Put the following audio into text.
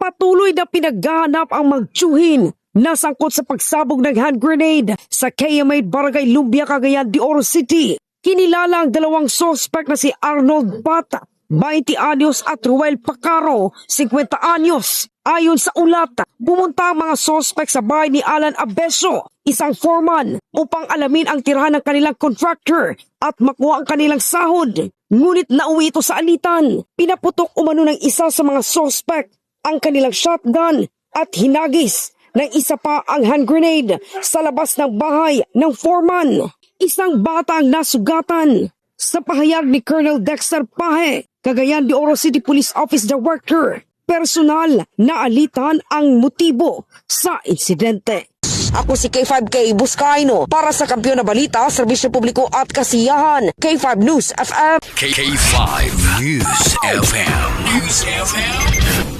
Patuloy na pinaghahanap ang magtiyuhin na sangkot sa pagsabog ng hand grenade sa KMA Barangay Lumbia, Cagayan de Oro City. Kinilala ang dalawang suspect na si Arnold Bata, 20 anyos at Ruel Pacaro, 50 anyos. Ayon sa ulat, pumunta ang mga suspect sa bahay ni Alan Abeso, isang foreman, upang alamin ang tirahan ng kanilang contractor at makuha ang kanilang sahod. Ngunit nauwi ito sa alitan. Pinaputok umano ng isa sa mga suspect ang kanilang shotgun at hinagis ng isa pa ang hand grenade sa labas ng bahay ng foreman. Isang bata ang nasugatan. Sa pahayag ni Colonel Dexter Pahe, Cagayan de Oro City Police Office Director, personal na alitan ang motibo sa insidente. Ako si K5K Buscaino para sa Kampiyon na Balita, Serbisyo Publiko at Kasiyahan, K5 News FM. K5 News FM. News FM.